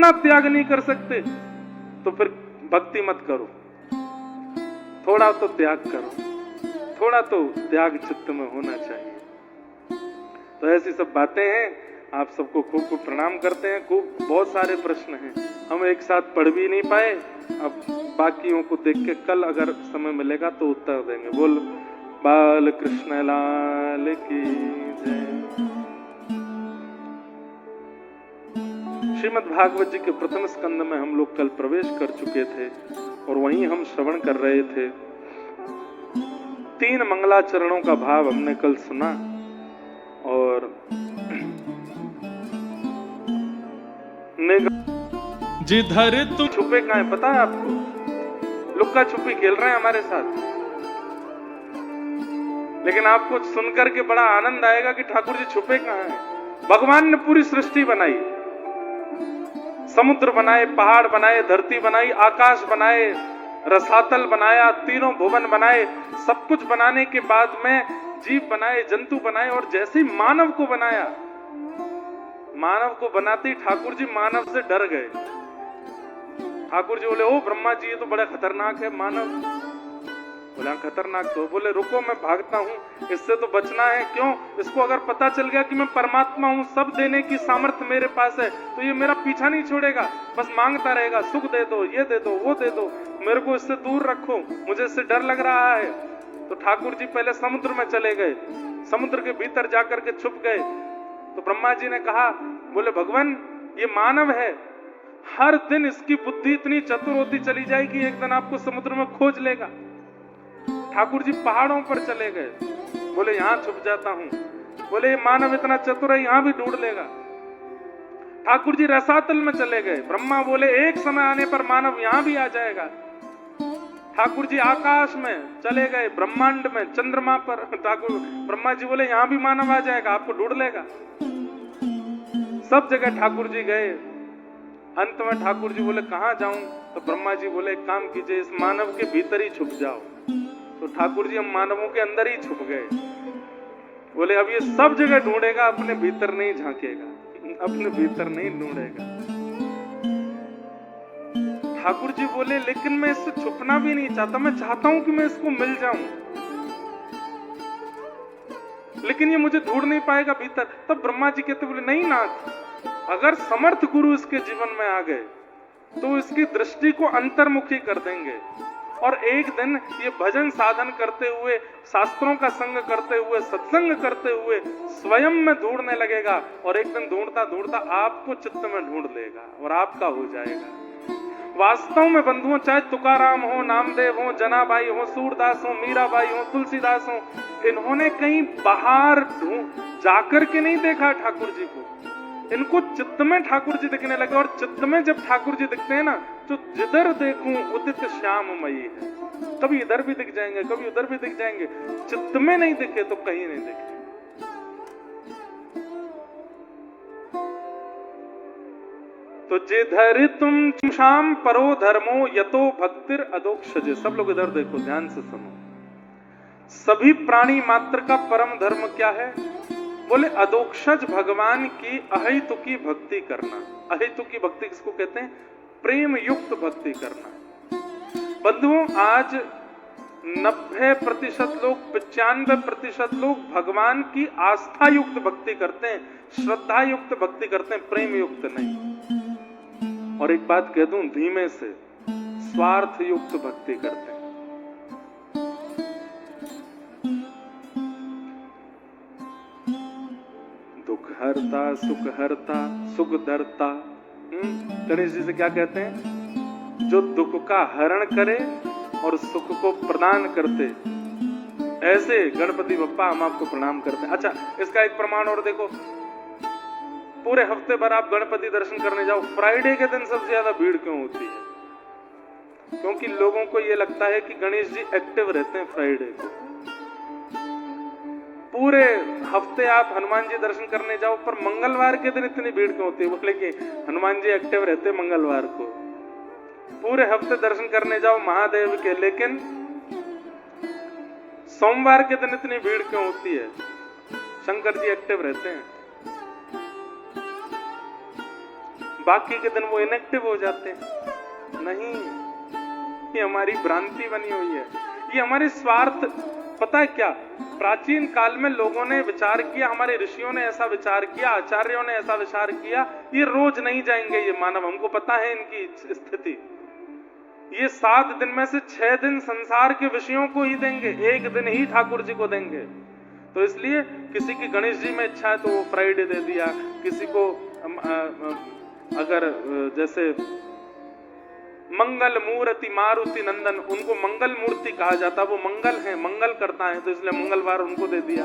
इतना त्याग नहीं कर सकते तो फिर भक्ति मत करो, थोड़ा तो त्याग करो, थोड़ा तो त्याग चित्त में होना चाहिए। तो ऐसी सब बातें हैं। आप सबको खूब खूब प्रणाम करते हैं। खूब बहुत सारे प्रश्न हैं, हम एक साथ पढ़ भी नहीं पाए। अब बाकियों को देख के कल अगर समय मिलेगा तो उत्तर देंगे। बोल बाल कृष्ण लाल की जय। श्रीमद् भागवत जी के प्रथम स्कंद में हम लोग कल प्रवेश कर चुके थे और वहीं हम श्रवण कर रहे थे। 3 मंगलाचरणों का भाव हमने कल सुना और जिधर तुम छुपे कहाँ है पता है आपको? लुक्का छुपी खेल रहे हैं हमारे साथ। लेकिन आपको सुनकर के बड़ा आनंद आएगा कि ठाकुर जी छुपे कहाँ हैं। भगवान ने पूरी सृष्टि बनाई, समुद्र बनाए, पहाड़ बनाए, धरती बनाई, आकाश बनाए, रसातल बनाया, तीनों भुवन बनाए। सब कुछ बनाने के बाद में जीव बनाए, जंतु बनाए और जैसे ही मानव को बनाया, मानव को बनाते ही ठाकुर जी मानव से डर गए। ठाकुर जी बोले ओ ब्रह्मा जी ये तो बड़ा खतरनाक है मानव। बोला खतरनाक तो? बोले रुको मैं भागता हूँ, इससे तो बचना है। क्यों? इसको अगर पता चल गया कि मैं परमात्मा हूँ, सब देने की सामर्थ्य मेरे पास है, तो ये मेरा पीछा नहीं छोड़ेगा, बस मांगता रहेगा, सुख दे दो, ये दे दो, वो दे दो, मेरे को इससे दूर रखो, मुझे इससे डर लग रहा है। तो ठाकुर जी पहले समुद्र में चले गए, समुद्र के भीतर जाकर के छुप गए। तो ब्रह्मा जी ने कहा, बोले भगवान ये मानव है, हर दिन इसकी बुद्धि इतनी चतुर होती चली जाएगी, एक दिन आपको समुद्र में खोज लेगा। ठाकुर जी पहाड़ों पर चले गए, बोले यहां छुप जाता हूं। बोले ये मानव इतना चतुर है, यहां भी ढूंढ लेगा। ठाकुर जी रसातल में चले गए। ब्रह्मा बोले एक समय आने पर मानव यहां भी आ जाएगा। ठाकुर जी आकाश में चले गए, ब्रह्मांड में, चंद्रमा पर। ठाकुर ब्रह्मा जी बोले यहां भी मानव आ जाएगा, आपको ढूंढ लेगा। सब जगह ठाकुर जी गए। अंत में ठाकुर जी बोले कहां जाऊं? तो ब्रह्मा जी बोले एक काम कीजिए, इस मानव के भीतर ही छुप जाओ। तो ठाकुर जी हम मानवों के अंदर ही छुप गए। बोले अब ये सब जगह ढूंढेगा, अपने भीतर नहीं झांकेगा, अपने भीतर नहीं ढूंढेगा। ठाकुर जी बोले लेकिन मैं इससे छुपना भी नहीं चाहता, मैं चाहता हूं कि मैं इसको मिल जाऊं, लेकिन ये मुझे ढूंढ नहीं पाएगा भीतर। तब ब्रह्मा जी कहते बोले नहीं नाथ, अगर समर्थ गुरु इसके जीवन में आ गए तो इसकी दृष्टि को अंतर्मुखी कर देंगे और एक दिन ये भजन साधन करते हुए, शास्त्रों का संग करते हुए, सत्संग करते हुए स्वयं में ढूंढने लगेगा और एक दिन ढूंढता ढूंढता आपको चित्त में ढूंढ लेगा और आपका हो जाएगा। वास्तव में बंधुओं, चाहे तुकाराम हो, नामदेव हो, जनाबाई हो, सूरदास हो, मीराबाई हो, तुलसीदास हो, इन्होंने कहीं बाहर जाकर के नहीं देखा ठाकुर जी को, इनको चित्त में ठाकुर जी दिखने लगे। और चित्त में जब ठाकुर जी दिखते हैं ना, तो जिधर देखूं उदित श्याममयी है। कभी इधर भी दिख जाएंगे, कभी उधर भी दिख जाएंगे। चित्त में नहीं दिखे तो कहीं नहीं दिखे। तो जिधर तुम शाम परो धर्मो यतो भक्तिर अदोक्षजे। सब लोग इधर देखो, ध्यान से सुनो। सभी प्राणी मात्र का परम धर्म क्या है? बोले अदोक्षज भगवान की अहेतुकी भक्ति करना। अहेतुकी भक्ति किसको कहते हैं? प्रेम युक्त भक्ति करना। बंधुओं, आज 90% लोग, 95% लोग भगवान की आस्था युक्त भक्ति करते हैं, श्रद्धा युक्त भक्ति करते हैं, प्रेम युक्त नहीं। और एक बात कह दूं धीमे से, स्वार्थ युक्त भक्ति करते हैं। दुख हरता, सुख हरता, सुख धरता। गणेश जी से क्या कहते हैं? जो दुख का हरण करे और सुख को प्रदान करते, ऐसे गणपति बप्पा हम आपको प्रणाम करते हैं। अच्छा, इसका एक प्रमाण और देखो। पूरे हफ्ते भर आप गणपति दर्शन करने जाओ, फ्राइडे के दिन सबसे ज्यादा भीड़ क्यों होती है? क्योंकि लोगों को यह लगता है कि गणेश जी एक्टिव रहते हैं फ्राइडे को। पूरे हफ्ते आप हनुमान जी दर्शन करने जाओ, पर मंगलवार के दिन इतनी भीड़ क्यों होती है? बोले कि हनुमान जी एक्टिव रहते मंगलवार को। पूरे हफ्ते दर्शन करने जाओ महादेव के, लेकिन सोमवार के दिन इतनी भीड़ क्यों होती है? शंकर जी एक्टिव रहते हैं। बाकी के दिन वो इनएक्टिव हो जाते हैं। नहीं, ये हमारी भ्रांति बनी हुई है, ये हमारे स्वार्थ। पता है क्या, प्राचीन काल में लोगों ने विचार किया, हमारे ऋषियों ने ऐसा विचार किया, आचार्यों ने ऐसा विचार किया, ये रोज नहीं जाएंगे ये मानव, हमको पता है इनकी स्थिति। ये 7 दिन में से 6 दिन संसार के विषयों को ही देंगे, 1 दिन ही ठाकुर जी को देंगे। तो इसलिए किसी की गणेश जी में इच्छा है तो वो फ्राइडे दे दिया, किसी को अगर जैसे मंगल मूर्ति मारुति नंदन, उनको मंगल मूर्ति कहा जाता, वो मंगल है, मंगल करता है, तो इसलिए मंगलवार उनको दे दिया।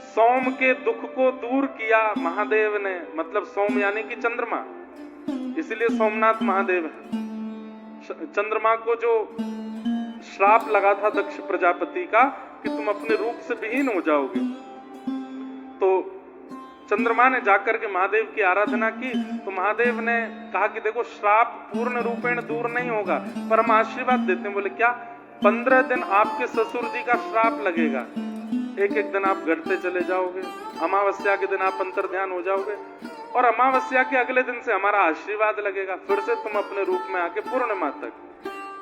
सोम के दुख को दूर किया महादेव ने, मतलब सोम यानी कि चंद्रमा, इसलिए सोमनाथ महादेव है। चंद्रमा को जो श्राप लगा था दक्ष प्रजापति का कि तुम अपने रूप से विहीन हो जाओगे, तो चंद्रमा ने जाकर के महादेव की आराधना की, तो महादेव ने कहा कि देखो श्राप पूर्ण रूपेण दूर नहीं होगा, पर हम आशीर्वाद देते हैं। बोले क्या? 15 दिन आपके ससुर जी का श्राप लगेगा, एक दिन आप घटते चले जाओगे, अमावस्या के दिन आप अंतर ध्यान हो जाओगे, और अमावस्या के अगले दिन से हमारा आशीर्वाद लगेगा, फिर से तुम अपने रूप में आके पूर्णिमा तक।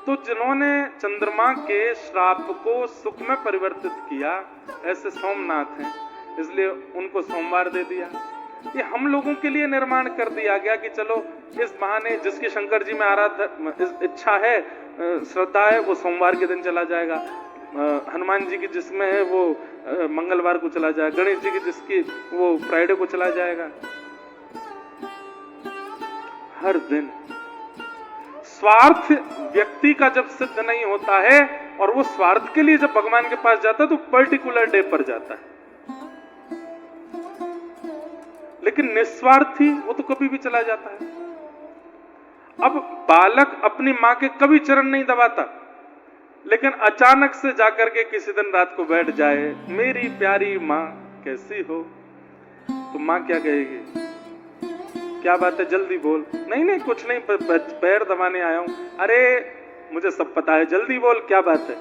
तो जिन्होंने चंद्रमा के श्राप को सुख में परिवर्तित किया, ऐसे सोमनाथ हैं, इसलिए उनको सोमवार दे दिया। ये हम लोगों के लिए निर्माण कर दिया गया कि चलो इस बहाने जिसकी शंकर जी में इच्छा है, श्रद्धा है, वो सोमवार के दिन चला जाएगा, हनुमान जी की जिसमें है वो मंगलवार को चला जाएगा, गणेश जी की जिसकी वो फ्राइडे को चला जाएगा। हर दिन स्वार्थ व्यक्ति का जब सिद्ध नहीं होता है और वो स्वार्थ के लिए जब भगवान के पास जाता है तो पर्टिकुलर डे पर जाता है, लेकिन निस्वार्थी वो तो कभी भी चला जाता है। अब बालक अपनी मां के कभी चरण नहीं दबाता, लेकिन अचानक से जाकर के किसी दिन रात को बैठ जाए, मेरी प्यारी मां कैसी हो, तो मां क्या कहेगी? क्या बात है, जल्दी बोल। नहीं नहीं कुछ नहीं, पैर दबाने आया हूं। अरे मुझे सब पता है, जल्दी बोल क्या बात है।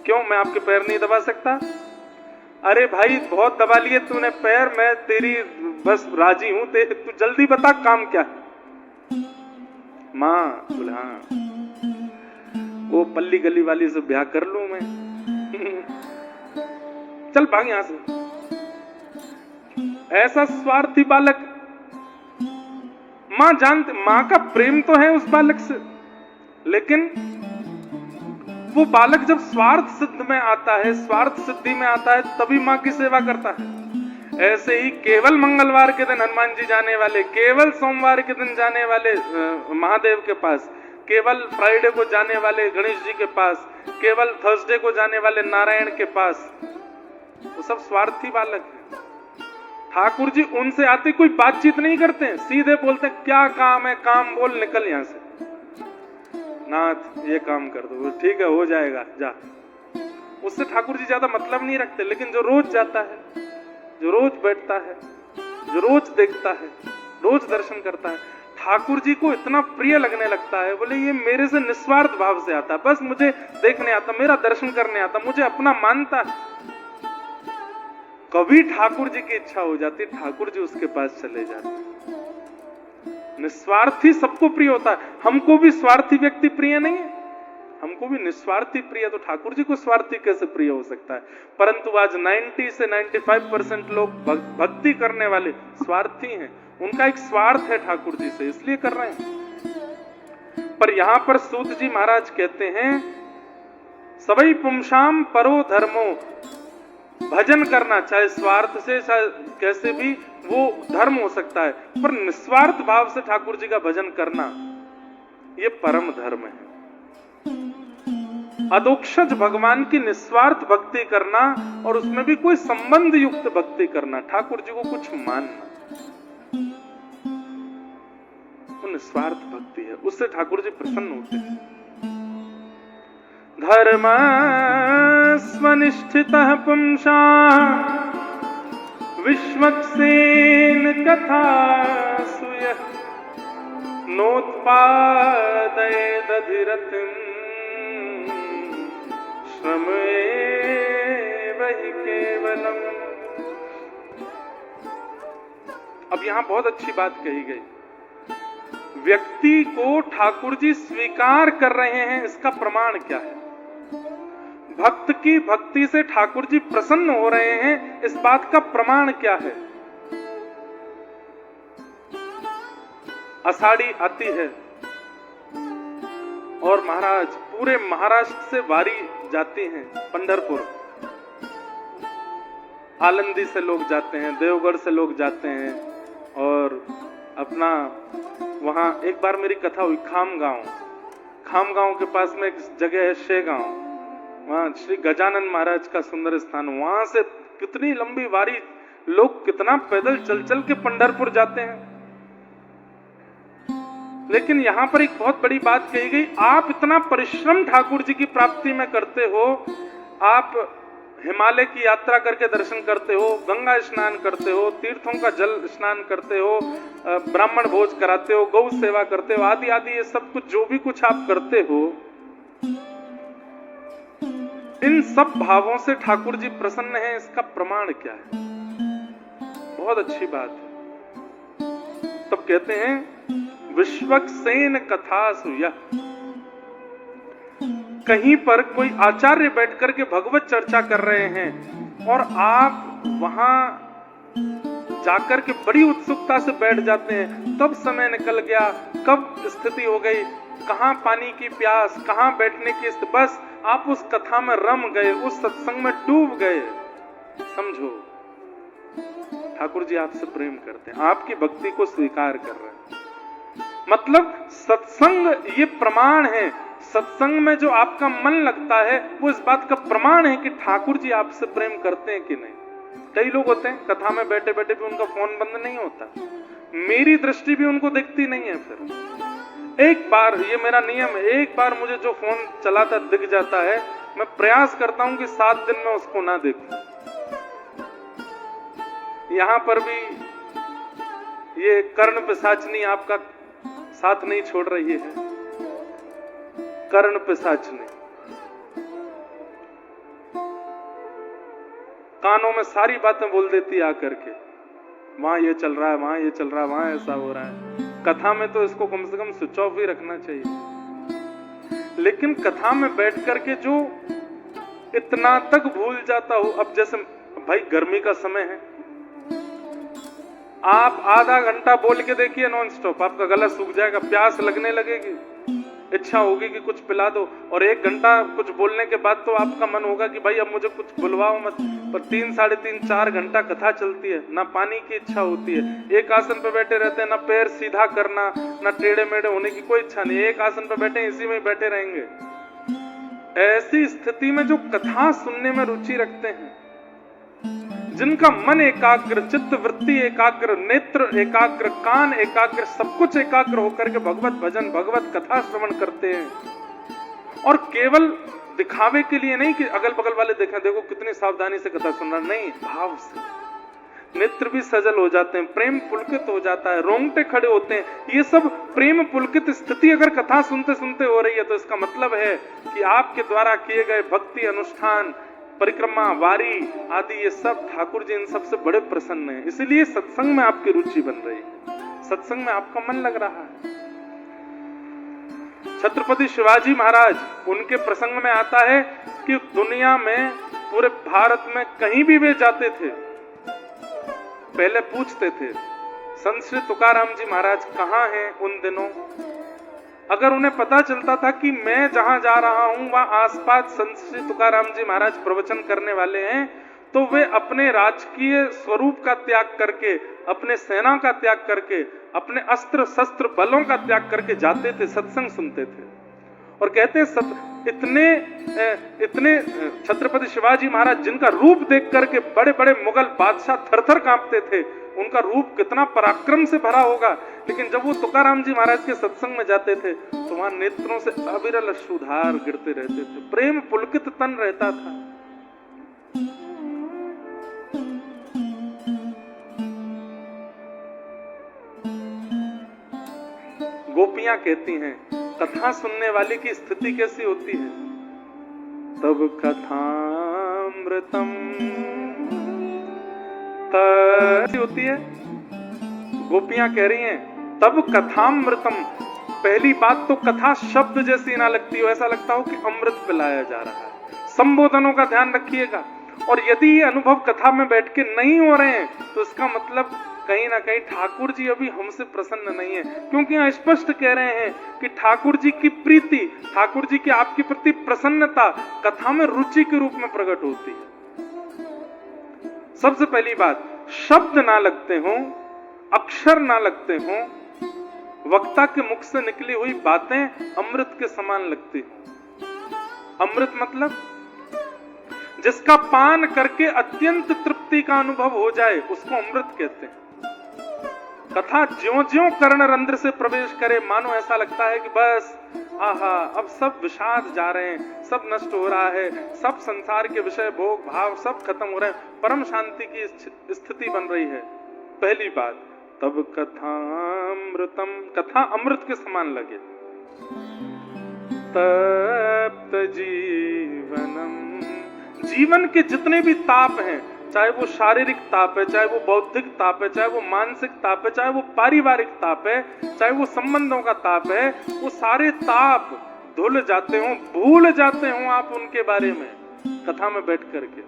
क्यों, मैं आपके पैर नहीं दबा सकता? अरे भाई बहुत दबा लिए तूने पैर, मैं तेरी बस राजी हूं, तू जल्दी बता काम क्या है। मां बोले हाँ, वो पल्ली गली वाली से ब्याह कर लूं मैं। चल भाग यहां से। ऐसा स्वार्थी बालक, मां जानते, मां का प्रेम तो है उस बालक से, लेकिन वो बालक जब स्वार्थ सिद्ध में आता है, स्वार्थ सिद्धि में आता है, तभी मां की सेवा करता है। ऐसे ही केवल मंगलवार के दिन हनुमान जी जाने वाले, केवल सोमवार के दिन जाने वाले महादेव के पास, केवल फ्राइडे को जाने वाले गणेश जी के पास, केवल थर्सडे को जाने वाले नारायण के पास, वो सब स्वार्थी बालक है। ठाकुर जी उनसे आते कोई बातचीत नहीं करते हैं, सीधे बोलते हैं क्या काम है, काम बोल, निकल यहां से। नाथ ये काम कर दो, ठीक है हो जाएगा जा। उससे ठाकुर जी ज्यादा मतलब नहीं रखते, लेकिन जो रोज जाता है, जो रोज बैठता है, जो रोज देखता है, रोज दर्शन करता है, ठाकुर जी को इतना प्रिय लगने लगता है। बोले ये मेरे से निस्वार्थ भाव से आता है, बस मुझे देखने आता, मेरा दर्शन करने आता, मुझे अपना मानता है। कभी ठाकुर जी की इच्छा हो जाती, ठाकुर जी उसके पास चले जाते। निस्वार्थी सबको प्रिय होता है, हमको भी स्वार्थी व्यक्ति प्रिय नहीं है, हमको भी निस्वार्थी प्रिय, तो ठाकुर जी को स्वार्थी कैसे प्रिय हो सकता है। परंतु आज 90 से 95% लोग भक्ति करने वाले स्वार्थी हैं, उनका एक स्वार्थ है ठाकुर जी से, इसलिए कर रहे हैं। पर यहां पर सूत जी महाराज कहते हैं सबई पुंसाम परो धर्मो, भजन करना चाहे स्वार्थ से चाहे कैसे भी वो धर्म हो सकता है, पर निस्वार्थ भाव से ठाकुर जी का भजन करना ये परम धर्म है। अदोक्षज भगवान की निस्वार्थ भक्ति करना और उसमें भी कोई संबंध युक्त भक्ति करना, ठाकुर जी को कुछ मानना, वो निस्वार्थ भक्ति है, उससे ठाकुर जी प्रसन्न होते हैं। धर्म स्वनिष्ठितः पुंसा विश्वक्सेन कथा सुयः नोत्पादयेदधिरतिं श्रमेव हि केवलम्। अब यहां बहुत अच्छी बात कही गई। व्यक्ति को ठाकुर जी स्वीकार कर रहे हैं, इसका प्रमाण क्या है? भक्त की भक्ति से ठाकुर जी प्रसन्न हो रहे हैं, इस बात का प्रमाण क्या है? आषाढ़ी आती है और महाराज पूरे महाराष्ट्र से वारी जाती है पंढरपुर। आलंदी से लोग जाते हैं, देवगढ़ से लोग जाते हैं और अपना वहां एक बार मेरी कथा हुई खामगांव के पास में एक जगह है शेगांव, वहां श्री गजानन महाराज का सुंदर स्थान। वहां से कितनी लंबी वारी, लोग कितना पैदल चल चल के पंढरपुर जाते हैं। लेकिन यहां पर एक बहुत बड़ी बात कही गई, आप इतना परिश्रम ठाकुर जी की प्राप्ति में करते हो, आप हिमालय की यात्रा करके दर्शन करते हो, गंगा स्नान करते हो, तीर्थों का जल स्नान करते हो, ब्राह्मण भोज कराते हो, गौ सेवा करते हो, आदि आदि ये सब कुछ जो भी कुछ आप करते हो, इन सब भावों से ठाकुर जी प्रसन्न हैं, इसका प्रमाण क्या है? बहुत अच्छी बात है। तब कहते हैं विश्वक्सेन कथा सुया। कहीं पर कोई आचार्य बैठकर के भगवत चर्चा कर रहे हैं और आप वहां जाकर के बड़ी उत्सुकता से बैठ जाते हैं, तब समय निकल गया, कब स्थिति हो गई, कहां पानी की प्यास, कहां बैठने की, बस आप उस कथा में रम गए, उस सत्संग में डूब गए। समझो, ठाकुर जी आपसे प्रेम करते हैं, आपकी भक्ति को स्वीकार कर रहे हैं। मतलब सत्संग ये प्रमाण है, सत्संग में जो आपका मन लगता है वो इस बात का प्रमाण है कि ठाकुर जी आपसे प्रेम करते हैं कि नहीं। कई लोग होते हैं कथा में बैठे बैठे भी उनका फोन बंद नहीं होता, मेरी दृष्टि भी उनको दिखती नहीं है। फिर एक बार, ये मेरा नियम है, एक बार मुझे जो फोन चलाता दिख जाता है, मैं प्रयास करता हूं कि 7 दिन में उसको ना देखूं। यहां पर भी ये कर्ण पिशाचनी आपका साथ नहीं छोड़ रही है। कर्ण पिशाचनी कानों में सारी बातें बोल देती है आकर के, वहां ये चल रहा है, वहां ये चल रहा है, वहां ऐसा हो रहा है। कथा में तो इसको कम से कम स्विच ऑफ ही रखना चाहिए, लेकिन कथा में बैठ करके जो इतना तक भूल जाता हो। अब जैसे भाई गर्मी का समय है, आप आधा घंटा बोल के देखिए नॉन स्टॉप, आपका गला सूख जाएगा, प्यास लगने लगेगी, इच्छा होगी कि कुछ पिला दो। और 1 घंटा कुछ बोलने के बाद तो आपका मन होगा कि भाई अब मुझे कुछ बुलवाओ मत। पर 3, साढ़े 3, 4 घंटा कथा चलती है, ना पानी की इच्छा होती है, एक आसन पे बैठे रहते हैं, ना पैर सीधा करना, ना टेढ़े मेढ़े होने की कोई इच्छा नहीं, एक आसन पे बैठे इसी में बैठे रहेंगे। ऐसी स्थिति में जो कथा सुनने में रुचि रखते हैं, जिनका मन एकाग्र, चित्त वृत्ति एकाग्र, नेत्र एकाग्र, कान एकाग्र, सब कुछ एकाग्र होकर के भगवत भजन, भगवत कथा श्रवण करते हैं, और केवल दिखावे के लिए नहीं कि अगल बगल वाले देखें, देखो कितनी सावधानी से कथा सुन रहा, नहीं, भाव से नेत्र भी सजल हो जाते हैं, प्रेम पुलकित हो जाता है, रोंगटे खड़े होते हैं। ये सब प्रेम पुलकित स्थिति अगर कथा सुनते सुनते हो रही है तो इसका मतलब है कि आपके द्वारा किए गए भक्ति अनुष्ठान, परिक्रमा, वारी आदि, ये सब ठाकुर जी इन सबसे बड़े प्रसन्न हैं। इसलिए सत्संग में आपकी रुचि बन रही है, सत्संग में आपका मन लग रहा है। छत्रपति शिवाजी महाराज, उनके प्रसंग में आता है कि दुनिया में, पूरे भारत में कहीं भी वे जाते थे, पहले पूछते थे संत श्री तुकाराम जी महाराज कहाँ हैं उन दिनों। अगर उन्हें पता चलता था कि मैं जहां जा रहा हूं वहां आसपास संत श्री तुकाराम जी महाराज प्रवचन करने वाले हैं, तो वे अपने राजकीय स्वरूप का त्याग करके, अपने सेना का त्याग करके, अपने अस्त्र शस्त्र बलों का त्याग करके जाते थे, सत्संग सुनते थे। और कहते इतने छत्रपति शिवाजी महाराज, जिनका रूप देख करके बड़े बड़े मुगल बादशाह थरथर कांपते थे, उनका रूप कितना पराक्रम से भरा होगा, लेकिन जब वो तुकाराम जी महाराज के सत्संग में जाते थे तो वहां नेत्रों से अविरल अश्रुधार गिरते रहते थे, प्रेम पुलकित तन रहता था। गोपियां कहती हैं कथा सुनने वाले की स्थिति कैसी होती है, तब कथामृतम होती है। गोपियां कह रही हैं तब कथामृतम। पहली बात तो कथा शब्द जैसी ना लगती हो, ऐसा लगता हो कि अमृत पिलाया जा रहा है। संबोधनों का ध्यान रखिएगा। और यदि ये अनुभव कथा में बैठ के नहीं हो रहे हैं तो इसका मतलब कहीं ना कहीं ठाकुर जी अभी हमसे प्रसन्न नहीं है, क्योंकि यहाँ स्पष्ट कह रहे हैं कि ठाकुर जी की प्रीति, ठाकुर जी की आपके प्रति प्रसन्नता कथा में रुचि के रूप में प्रकट होती है। सबसे पहली बात, शब्द ना लगते हों, अक्षर ना लगते हों, वक्ता के मुख से निकली हुई बातें अमृत के समान लगती हैं। अमृत मतलब जिसका पान करके अत्यंत तृप्ति का अनुभव हो जाए उसको अमृत कहते हैं। कथा ज्यों-ज्यों कर्ण रंध्र से प्रवेश करे मानो ऐसा लगता है कि बस आहा, अब सब विषाद जा रहे हैं, सब नष्ट हो रहा है, सब संसार के विषय भोग भाव सब खत्म हो रहे हैं, परम शांति की स्थिति बन रही है। पहली बात, तब कथामृतम, कथा अमृत के समान लगे। तप्त जीवनम, जीवन के जितने भी ताप हैं, चाहे वो शारीरिक ताप है, चाहे वो बौद्धिक ताप है, चाहे वो मानसिक ताप है, चाहे वो पारिवारिक ताप है, चाहे वो संबंधों का ताप है, वो सारे ताप धुल जाते हों, भूल जाते हों आप उनके बारे में कथा में बैठ करके।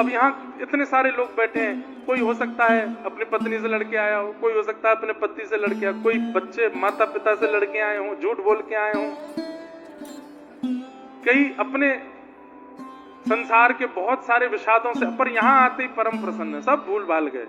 अब यहाँ इतने सारे लोग बैठे हैं, कोई हो सकता है अपनी पत्नी से लड़के आया हो, कोई हो सकता है अपने पति से लड़के आया, कोई बच्चे माता पिता से लड़के आए हों, झूठ बोल के आए हों, कई अपने संसार के बहुत सारे विषादों से, पर यहाँ आते ही परम प्रसन्न, सब भूल भाल गए।